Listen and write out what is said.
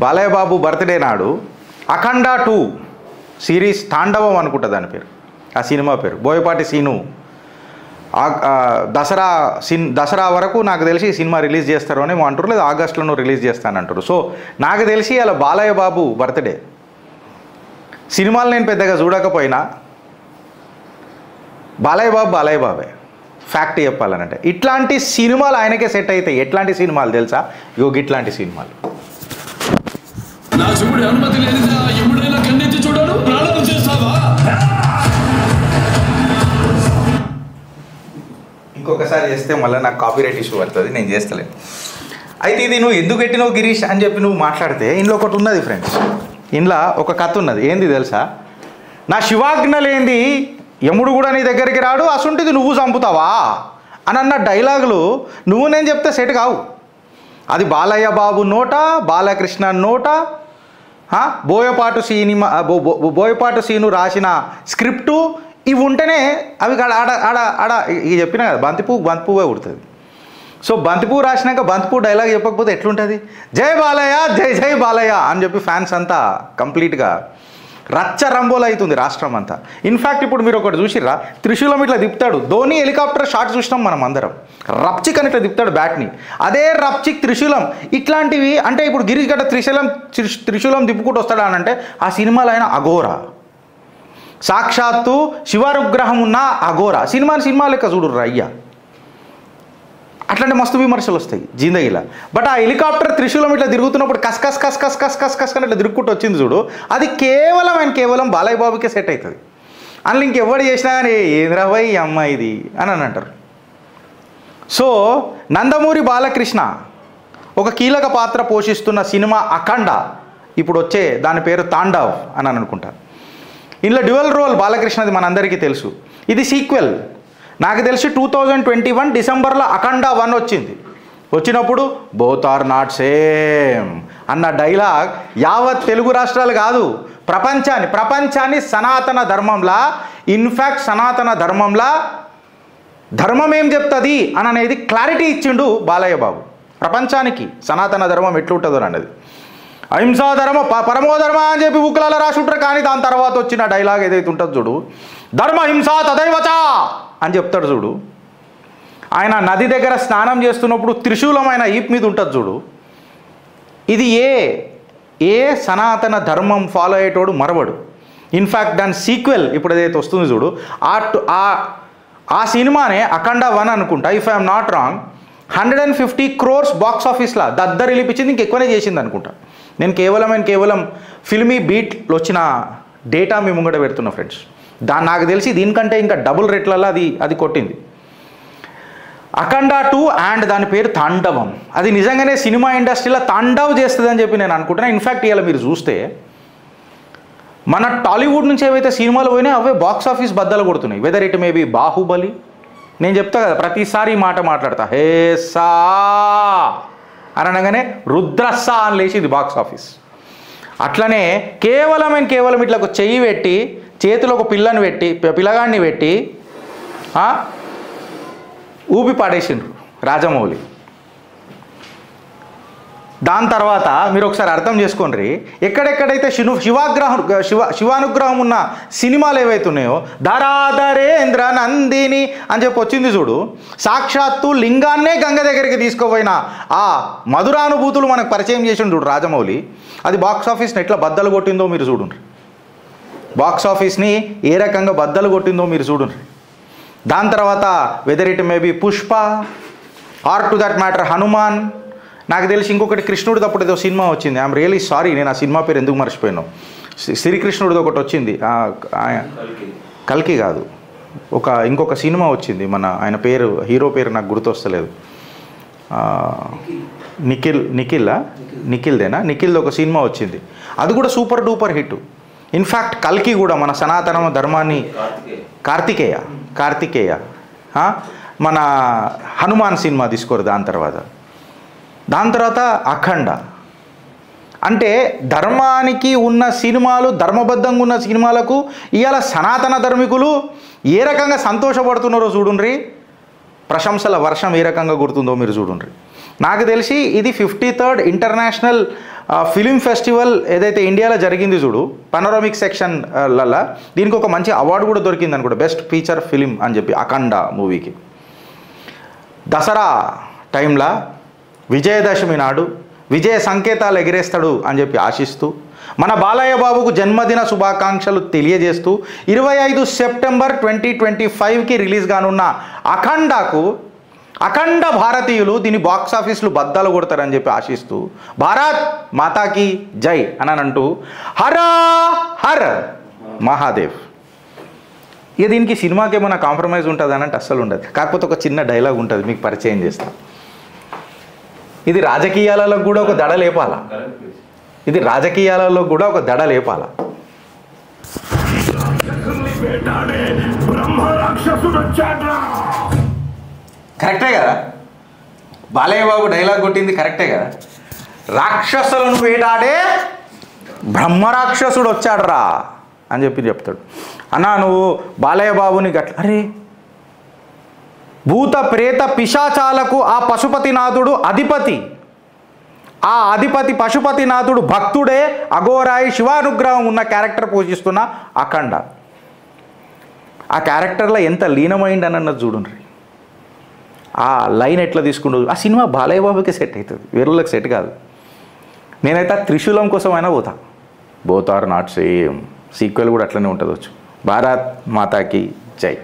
Balayya Babu birthday నాడు అఖండ 2 series తాండవం అనుకుంటా దాని పేరు, ఆ సినిమా పేరు. బోయపాటి సీను దసరా వరకు నాకు తెలిసి ఈ సినిమా రిలీజ్ చేస్తారు అని అంటారు, లేదా ఆగస్టులో రిలీజ్ చేస్తానంటారు. సో నాకు తెలిసి అలా బాలయ్య బాబు బర్త్డే. సినిమాలు నేను పెద్దగా చూడకపోయినా బాలయ్య బాబే ఫ్యాక్ట్ చెప్పాలనంటే. ఇట్లాంటి సినిమాలు ఆయనకే సెట్ అవుతాయి. ఎట్లాంటి సినిమాలు తెలుసా? ఇట్లాంటి సినిమాలు. ఇంకొకసారి చేస్తే మళ్ళీ నాకు కాపీరైట్ ఇష్యూ పడుతుంది, నేను చేస్తలేను. అయితే ఇది నువ్వు ఎందుకు పెట్టినావు గిరీష్ అని చెప్పి నువ్వు మాట్లాడితే ఇందులో ఒకటి ఉన్నది ఫ్రెండ్స్. ఇందులో ఒక కథ ఉన్నది. ఏంది తెలుసా? నా శివాజ్ఞ లేనిది యముడు కూడా నీ దగ్గరికి రాడు, అసుంటిది నువ్వు చంపుతావా అని అన్న డైలాగులు నువ్వు నేను చెప్తే సెట్ కావు. అది బాలయ్య బాబు నోట, బాలకృష్ణ నోట, బోయపాటు సీను రాసిన స్క్రిప్టు ఇవి ఉంటేనే అవి ఆడ ఇక చెప్పినా కదా, బంతిపువ్వే ఉడుతుంది. సో బంతిపువ్వు రాసినాక బంతిపువ్వు డైలాగ్ చెప్పకపోతే ఎట్లుంటుంది? జై బాలయ్య, జై బాలయ్య అని చెప్పి ఫ్యాన్స్ అంతా కంప్లీట్గా రచ్చ రంబోలు అవుతుంది రాష్ట్రం అంతా. ఇన్ఫ్యాక్ట్ ఇప్పుడు మీరు ఒకటి చూసిర్రా, త్రిశూలం ఇట్లా తిప్పుతాడు. ధోని హెలికాప్టర్ షాట్ చూసినాం మనం అందరం. రప్చిక్ అని ఇట్లా తిప్పుతాడు బ్యాట్ని. అదే రప్చిక్ త్రిశూలం ఇట్లాంటివి. అంటే ఇప్పుడు గిరీష్ గడ్డ త్రిశూలం తిప్పుకుంటూ వస్తాడా అని అంటే ఆ సినిమాలో ఆయన అఘోర, సాక్షాత్తు శివానుగ్రహం ఉన్న అఘోర. సినిమా లెక్క చూడుర్రా అయ్యా. అట్లాంటి మస్తు విమర్శలు వస్తాయి జిందగీలా. బట్ ఆ హెలికాప్టర్ త్రిశూలం ఇట్లా తిరుగుతున్నప్పుడు కస్ అని ఇట్లా తిరుగుకుంటూ వచ్చింది చూడు, అది కేవలం బాలయ్య బాబుకే సెట్ అవుతుంది. అందులో ఇంకెవ్వడు చేసినా కానీ ఏంద్రాబాయ్ ఈ అమ్మాయి ఇది అని అంటారు. సో నందమూరి బాలకృష్ణ ఒక కీలక పాత్ర పోషిస్తున్న సినిమా అఖండ ఇప్పుడు వచ్చే దాని పేరు తాండవ్ అని అనుకుంటా. ఇందులో డ్యువల్ రోల్ బాలకృష్ణది మనందరికీ తెలుసు. ఇది సీక్వెల్. నాకు తెలిసి 2021 డిసెంబర్లో అఖండ 1 వచ్చింది. వచ్చినప్పుడు బోత్ ఆర్ నాట్ సేమ్ అన్న డైలాగ్ యావత్ తెలుగు రాష్ట్రాలు కాదు ప్రపంచాన్ని సనాతన ధర్మంలా, ఇన్ఫ్యాక్ట్ సనాతన ధర్మంలా ధర్మం ఏం చెప్తుంది అని అనేది క్లారిటీ ఇచ్చిండు బాలయ్య బాబు. ప్రపంచానికి సనాతన ధర్మం ఎట్లుంటుందో అన్నది. అహింసా ధర్మ పరమోధర్మ అని చెప్పి బుక్లలో రాసి ఉంటారు. కానీ దాని తర్వాత వచ్చిన డైలాగ్ ఏదైతే ఉంటుందో చూడు, ధర్మ హింస తదైవచ అని చెప్తాడు చూడు. ఆయన నది దగ్గర స్నానం చేస్తున్నప్పుడు త్రిశూలం ఆయన ఈప్ మీద ఉంటుంది చూడు. ఇది ఏ సనాతన ధర్మం ఫాలో అయ్యేటోడు మరవడు. ఇన్ఫ్యాక్ట్ దాని సీక్వెల్ ఇప్పుడు ఏదైతే వస్తుంది చూడు, ఆ సినిమానే అఖండ 1 అనుకుంటా, if I'm not wrong, 150 crores box ఆఫీస్లో దద్దరిలిపించింది. ఇంకెక్కువనే చేసింది అనుకుంటా. నేను కేవలం ఫిల్మీ బీట్లో వచ్చిన డేటా మీ ముంగట పెడుతున్నా ఫ్రెండ్స్. నాకు తెలిసి దీనికంటే ఇంకా డబుల్ రేట్లలో అది కొట్టింది. అఖండ 2 అండ్ దాని పేరు తాండవం. అది నిజంగానే సినిమా ఇండస్ట్రీలో తాండవ్ చేస్తుందని చెప్పి నేను అనుకుంటున్నా. ఇన్ఫ్యాక్ట్ ఇలా మీరు చూస్తే మన టాలీవుడ్ నుంచి ఏవైతే సినిమాలు పోయినాయి అవే బాక్స్ ఆఫీస్ బద్దలు కొడుతున్నాయి. Weather it may B Baahubali. నేను చెప్తా కదా ప్రతిసారి ఈ మాట మాట్లాడతా, హే సా అని అనగానే రుద్రస్సా అని లేచింది బాక్స్ ఆఫీస్. అట్లనే కేవలం ఇట్లా ఒక చెయ్యి పెట్టి చేతిలో ఒక పిల్లగాడిని పెట్టి ఊపి పాడేసిండ్రు రాజమౌళి. దాని తర్వాత మీరు ఒకసారి అర్థం చేసుకోండి, ఎక్కడెక్కడైతే శివానుగ్రహం ఉన్న సినిమాలు ఏవైతే ఉన్నాయో, ధరాధరేంద్ర నందిని అని చెప్పి వచ్చింది చూడు, సాక్షాత్తు లింగాన్నే గంగ దగ్గరికి తీసుకుపోయిన ఆ మధురానుభూతులు మనకు పరిచయం చేసిండు చూడు రాజమౌళి. అది బాక్స్ ఆఫీస్ని ఎట్లా బద్దలు కొట్టిందో మీరు చూడండి. బాక్స్ ఆఫీస్ని ఏ రకంగా బద్దలు కొట్టిందో మీరు చూడండి. దాని తర్వాత whether it may be Pushpa or to that matter Hanuman. నాకు తెలిసి ఇంకొకటి కృష్ణుడిది అప్పుడు ఏదో సినిమా వచ్చింది. ఐఎమ్ రియలీ సారీ, నేను ఆ సినిమా పేరు ఎందుకు మర్చిపోయాను. శ్రీకృష్ణుడిది ఒకటి వచ్చింది, కల్కి కాదు, ఇంకొక సినిమా వచ్చింది. ఆయన పేరు, హీరో పేరు నాకు గుర్తొస్తలేదు. నిఖిల్దేనా? నిఖిల్ది ఒక సినిమా వచ్చింది, అది కూడా సూపర్ డూపర్ హిట్. ఇన్ఫ్యాక్ట్ కల్కి కూడా మన సనాతన ధర్మాన్ని, కార్తికేయ మన హనుమాన్ సినిమా తీసుకోరు. దాని తర్వాత అఖండ. అంటే ధర్మానికి ఉన్న సినిమాలు, ధర్మబద్ధంగా ఉన్న సినిమాలకు ఇవాళ సనాతన ధర్మికులు ఏ రకంగా సంతోషపడుతున్నారో చూడండి. ప్రశంసల వర్షం ఏ రకంగా గుర్తుందో మీరు చూడండి. నాకు తెలిసి ఇది 53rd ఇంటర్నేషనల్ ఫిలిం ఫెస్టివల్ ఏదైతే ఇండియాలో జరిగింది చూడు, పనోరమిక్ సెక్షన్లలో దీనికి ఒక మంచి అవార్డు కూడా దొరికింది అనుకుంటా, బెస్ట్ ఫీచర్ ఫిలిం అని చెప్పి అఖండ మూవీకి. దసరా టైంలో విజయదశమి నాడు విజయ సంకేతాలు ఎగిరేస్తాడు అని చెప్పి ఆశిస్తూ మన బాలయ్య బాబుకు జన్మదిన శుభాకాంక్షలు తెలియజేస్తూ 25 సెప్టెంబర్ 2025కి రిలీజ్ కానున్న అఖండ భారతీయులు దీని బాక్స్ ఆఫీసులు బద్దలు కొడతారని చెప్పి ఆశిస్తూ భారత్ మాతాకి జై అని అంటూ హర హర్ మహాదేవ్. ఇక దీనికి సినిమాకి ఏమైనా కాంప్రమైజ్ ఉంటుంది అని అంటే అస్సలు ఉండదు. కాకపోతే ఒక చిన్న డైలాగ్ ఉంటుంది, మీకు పరిచయం చేస్తాను. ఇది రాజకీయాలలో కూడా ఒక దడ లేపాలా, కరెక్టే కదా? బాలయ్య బాబు డైలాగ్ కొట్టింది కరెక్టే కదా? రాక్షసులను వేటాడే బ్రహ్మరాక్షసుడు వచ్చాడ్రా అని చెప్పి చెప్తాడు. అన్నా నువ్వు బాలయ్య బాబుని గట్ల అరే భూత ప్రేత పిశాచాలకు ఆ పశుపతినాథుడు అధిపతి, ఆ అధిపతి పశుపతినాథుడు భక్తుడే, అఘోరాయి శివానుగ్రహం ఉన్న క్యారెక్టర్ పోషిస్తున్న అఖండ. ఆ క్యారెక్టర్లో ఎంత లీనమైంది అని అన్నది చూడండి. ఆ లైన్ ఎట్లా తీసుకుంటు ఆ సినిమా బాలయ్య బాబుకి సెట్ అవుతుంది, వేరేళ్ళకి సెట్ కాదు. నేనైతే ఆ త్రిశూలం కోసం అయినా పోతా. Both are not same. Sequel కూడా అట్లనే ఉంటుంది. భారత్ మాతాకి జై.